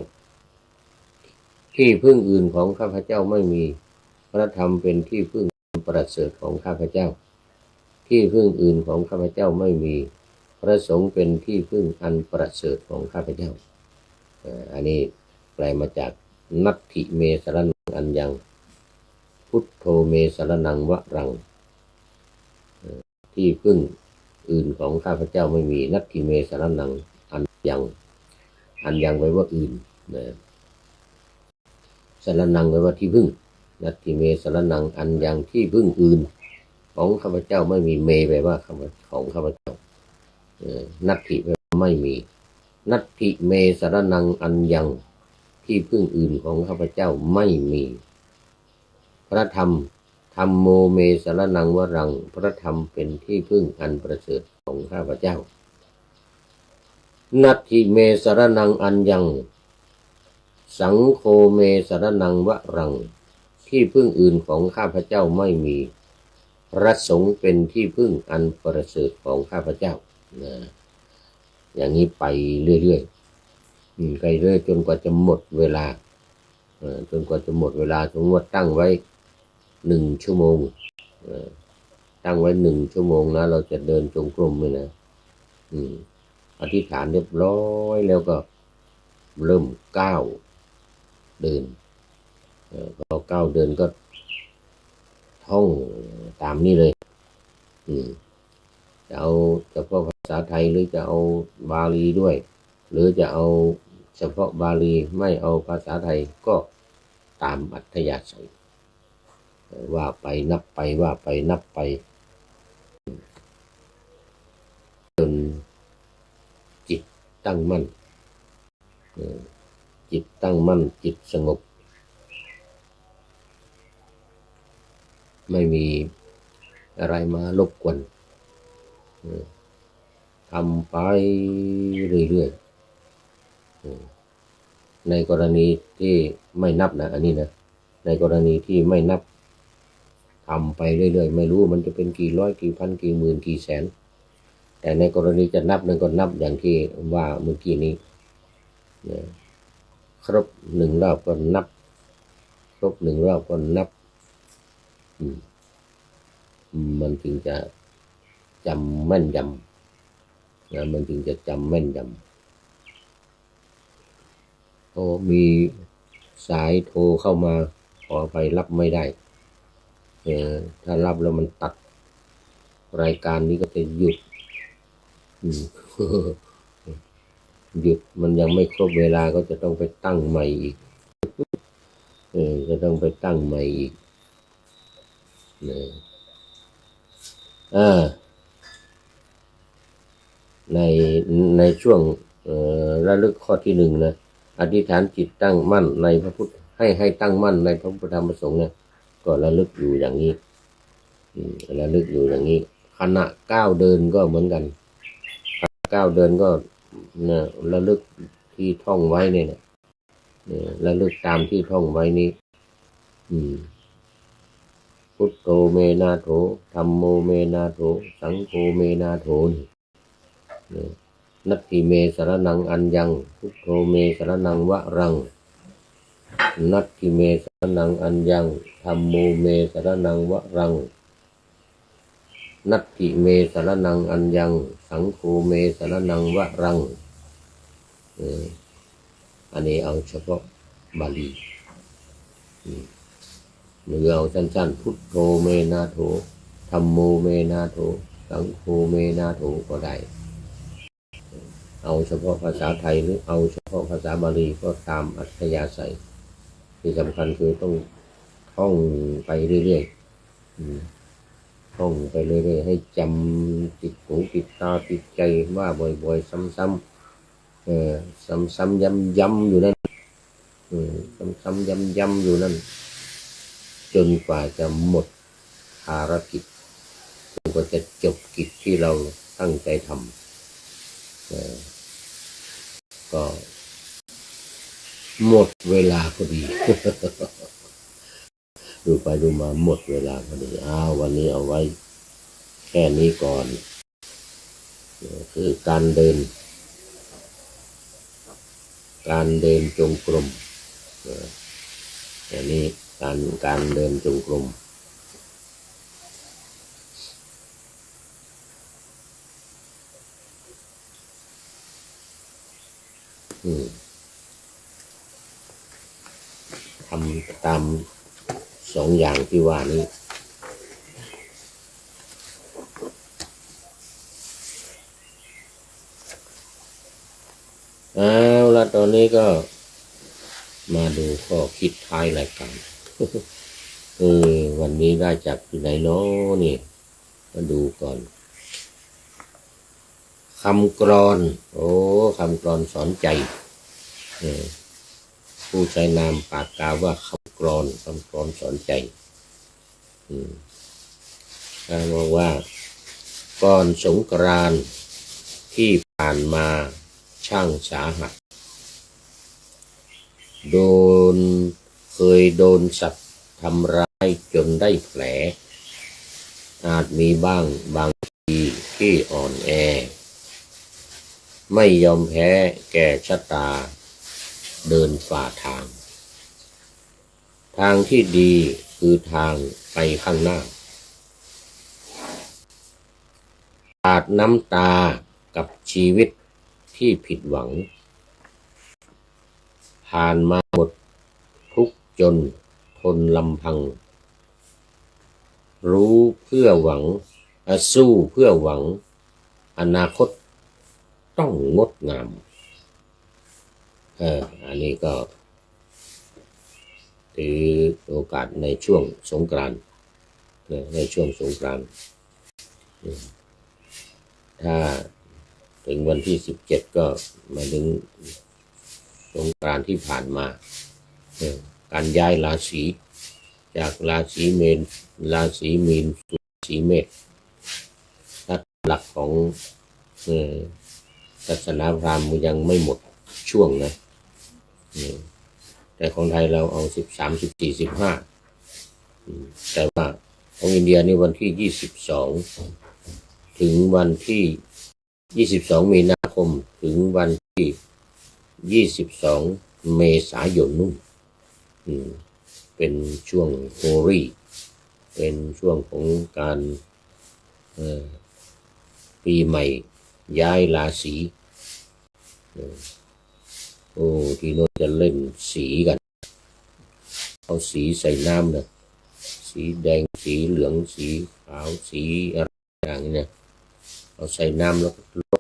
ที่พึ่งอื่นของข้าพเจ้าไม่มีพระธรรมเป็นที่พึ่งอันประเสริฐของข้าพเจ้าที่พึ่งอื่นของข้าพเจ้าไม่มีพระสงฆ์เป็นที่พึ่งอันประเสริฐของข้าพเจ้าอันนี้แปลมาจากนัตถิเมสรนังอัญญังพุทโธเมสรนังวะรังที่พึ่งอื่นของข้าพเจ้าไม่มีนัตถิเมสรนังอัญญังแปลว่าอื่นสรนังแปลว่าที่พึ่งนัตถิเมสรนังอัญญังที่พึ่งอื่นของข้าพเจ้าไม่มีเมแปลว่าของข้าพเจ้านัตถิแปลว่าไม่มีนัตถิเมสรนังอัญญังที่พึ่งอื่นของข้าพเจ้าไม่มีพระธรรมธัมโมเมสรนังวรังพระธรรมเป็นที่พึ่งอันประเสริฐของข้าพเจ้านัตถิเมสรนังอัญญังสังโฆเมสรนังวรังที่พึ่งอื่นของข้าพเจ้าไม่มีพระสงฆ์เป็นที่พึ่งอันประเสริฐของข้าพเจ้าอย่างนี้ไปเรื่อยๆไปเรื่อยจนกว่าจะหมดเวลาสมมติตั้งไว้1 ชั่วโมงตั้งไว้1 ชั่วโมงนะเราจะเดินจงกรมเลยนะอธิษฐานเรียบร้อยแล้วก็เริ่มก้าวเดินพอก้าวเดินก็ท่องตามนี้เลยจะเอาเฉพาะภาษาไทยหรือจะเอาบาลีด้วยหรือจะเอาเฉพาะบาลีไม่เอาภาษาไทยก็ ตามอัธยาศัยว่าไปนับไปว่าไปนับไปจนจิตตั้งมั่นจิตตั้งมั่นจิตสงบไม่มีอะไรมารบกวนทำไปเรื่อยๆในกรณีที่ไม่นับนะอันนี้นะในกรณีที่ไม่นับทำไปเรื่อยๆไม่รู้มันจะเป็นกี่ร้อยกี่พันกี่หมื่นกี่แสนแต่ในกรณีจะนับนั่นก็นับอย่างที่ว่าเมื่อกี้นี้ครบหนึ่งรอบก็นับครบหนึ่งรอบก็นับมันจึงจะจำแม่นยำนะมันจึงจะจำแม่นยำโอ้มีสายโทรเข้ามาขอไปรับไม่ได้ถ้ารับแล้วมันตัดรายการนี้ก็จะหยุดหยุดมันยังไม่ครบเวลาก็จะต้องไปตั้งใหม่อีกจะต้องไปตั้งใหม่อีกในช่วงระลึกข้อที่หนึ่งนะอธิษฐานจิตตั้งมั่นในพระพุทธให้ตั้งมั่นในพระพุทธธรรมประสงค์เนี่ยก็ระลึกอยู่อย่างนี้ระลึกอยู่อย่างนี้ขณะก้าวเดินก็เหมือนกันก้าวเดินก็เนี่ยระลึกที่ท่องไว้เนี่ยระลึกตามที่ท่องไว้นี้พุทโธเมนาโถธัมโมเมนาโถสังโฆเมนาโถนัตถิเมสรนังอัญญังพุทโธเมสรนังวะรังนัตถิเมสรนังอัญญังธัมโมเมสรนังวะรังนัตถิเมสรนังอัญญังสังโฆเมสรนังวะรังอันนี้เอาเฉพาะบาลีหรือเอาสั้นๆพุทโธเมนาโถธัมโมเมนาโถสังโฆเมนาโถก็ได้เอาเฉพาะภาษาไทยหรือเอาเฉพาะภาษาบาลีก็ตามอัธยาศัยที่สำคัญคือต้องท่องไปเรื่อยๆท่องไปเรื่อยๆให้จำติดหูติดตาติดใจว่าบ่อยๆซ้ำๆซ้ำๆย้ำๆอยู่นั่นซ้ำๆย้ำๆอยู่นั่นจนกว่าจะหมดภารกิจจนกว่าจะจบกิจที่เราตั้งใจทำก็หมดเวลาพอดี ดูไปดูมาหมดเวลาพอดีวันนี้เอาไว้แค่นี้ก่อนคือการเดินจงกรมอันนี้การเดินจงกรมทำตามสองอย่างที่ว่านี้แล้วตอนนี้ก็มาดูข้อคิดท้ายรายการวันนี้ได้จากที่ไหนเนาะนี่มาดูก่อนคำกลอนคำกลอนสอนใจผู้ใช้นามปากกาว่าคำกลอนสอนใจบอกว่าก่อนสงกรานต์ที่ผ่านมาช่างสาหัสเคยโดนสัตว์ทำร้ายจนได้แผลอาจมีบางทีที่อ่อนแอไม่ยอมแพ้แก่ชะตาเดินฝ่าทางที่ดีคือทางไปข้างหน้าอาจน้ำตากับชีวิตที่ผิดหวังผ่านมาหมดทุกจนทนลำพังรู้เพื่อหวังสู้เพื่อหวังอนาคตต้องงดงามอันนี้ก็ ถือโอกาสในช่วงสงกรานต์ในช่วงสงกรานต์ถ้าถึงวันที่17ก็มาถึงสงกรานต์ที่ผ่านมาการย้ายราศีจากราศีเมษสู่ราศีเมษถ้าหลักของศาสนาพราหมณ์ยังไม่หมดช่วงนะแต่ของไทยเราเอา13 14 15แต่ว่าของอินเดียนี่วันที่22ถึงวันที่22มีนาคมถึงวันที่22เมษายนนู่นเป็นช่วงโฮลี่เป็นช่วงของการปีใหม่ย้ายราศีโอ้ที่โน้นจะเล่นสีกันเอาสีใส่น้ำนะสีแดงสีเหลืองสีขาวสีอะไรอย่างนี้เนี่ยเอาใส่น้ำแล้วก็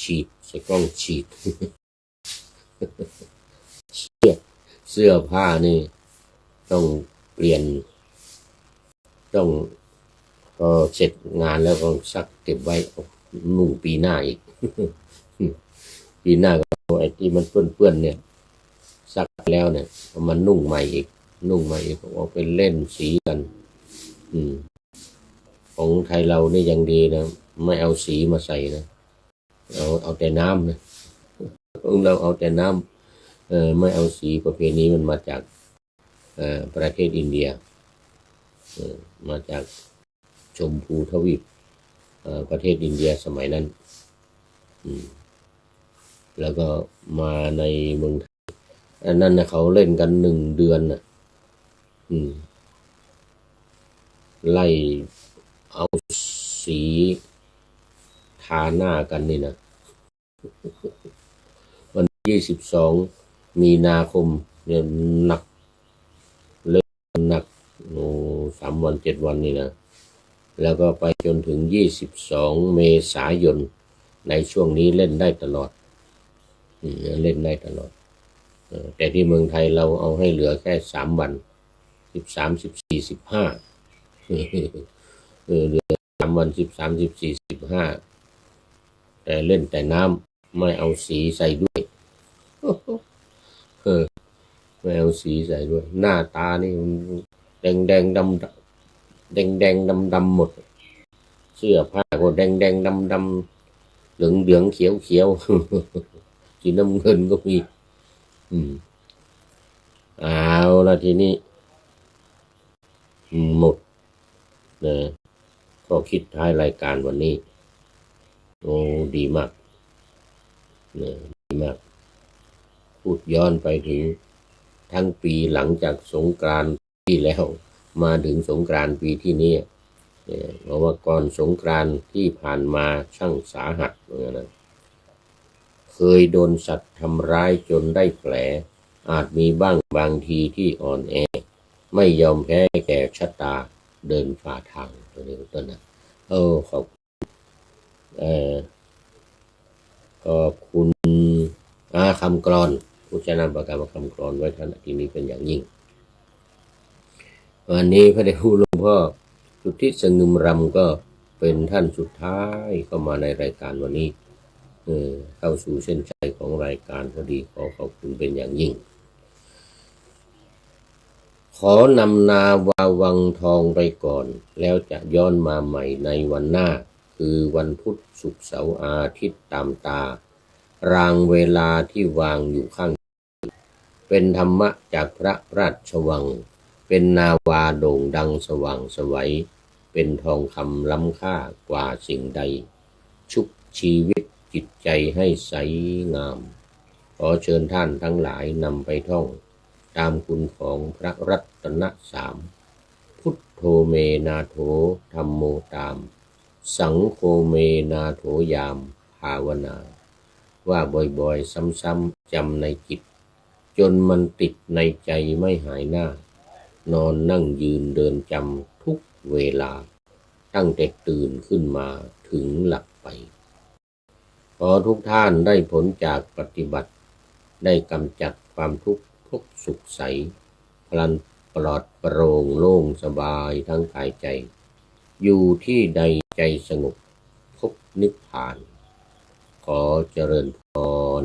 ฉีดใส่กล้องฉีด เสื้อผ้านี่ต้องเปลี่ยนต้องพอเสร็จงานแล้วก็ซักเก็บไว้นุ่งปีหน้าอีก ปีหน้าก็ไอ้ที่มันเปื้อนเนี่ยซักแล้วเนี่ยมันนุ่งใหม่อีกเอาไปเล่นสีกันของไทยเรานี่ยังดีนะไม่เอาสีมาใส่นะเอาแต่น้ำนะของเราเอาแต่น้ำไม่เอาสีประเพณีมันมาจากประเทศอินเดียมาจากชมพูทวีปประเทศอินเดียสมัยนั้นแล้วก็มาในเมืองไทยอันนั้นนะเขาเล่นกัน1 เดือนนะไล่เอาสีทาหน้ากันนี่นะวัน22มีนาคมเนี่ยหนักเลยหนัก3 วัน 7 วันนี่นะแล้วก็ไปจนถึง22เมษายนในช่วงนี้เล่นได้ตลอดเล่นได้ตลอดแต่ที่เมืองไทยเราเอาให้เหลือแค่3 วัน13 14 15เหลือ3 วัน13 14 15แต่เล่นแต่น้ำไม่เอาสีใส่ด้วยไม่เอาสีใส่ด้วยหน้าตานี่แดงดำหมดเสื้อผ้าก็แดงดำเหลืองเขียวสีน้ำเงินก็มีเอาละทีนี้หมดนะก็คิดท้ายรายการวันนี้โอ้ดีมากนะดีมากพูดย้อนไปถึงทั้งปีหลังจากสงกรานต์ที่แล้วมาถึงสงกรานต์ปีที่นี้เพราะว่าก่อนสงกรานต์ที่ผ่านมาช่างสาหัสเหมือนกันเคยโดนสัตว์ทำร้ายจนได้แผลอาจมีบ้างบางทีที่อ่อนแอไม่ยอมแพ้แก่ชะตาเดินฝ่าทางตัวนี้ต้นนะขอบคุณคำกลอนผู้จะนำประกาศคำกลอนไว้ท่านที่นี้เป็นอย่างยิ่งวันนี้พระเดชพระคุณหลวงพ่อสุทธิสงึมรำก็เป็นท่านสุดท้ายเข้ามาในรายการวันนี้เข้าสู่เส้นชัยของรายการพอดีขอขอบคุณเป็นอย่างยิ่งขอนำนาวาวังทองไปก่อนแล้วจะย้อนมาใหม่ในวันหน้าคือวันพุธศุกร์เสาร์อาทิตย์ตามตารางเวลาที่วางอยู่ข้างเป็นธรรมะจากพระราชวังเป็นนาวาโด่งดังสว่างไสวเป็นทองคำล้ำค่ากว่าสิ่งใดชุบชีวิตจิตใจให้ใสงามขอเชิญท่านทั้งหลายนำไปท่องตามคุณของพระรัตน3พุทโธเมนาโถธัมโมตามสังโฆเมนาโถยามภาวนาว่าบ่อยๆซ้ำๆจำในจิตจนมันติดในใจไม่หายหน้านอนนั่งยืนเดินจำทุกเวลาตั้งแต่ตื่นขึ้นมาถึงหลับไปขอทุกท่านได้ผลจากปฏิบัติได้กำจัดความทุกข์สุขใส พลันปลอดโปร่งโล่งสบายทั้งกายใจอยู่ที่ใดใจสงบพบนิพพานขอเจริญพร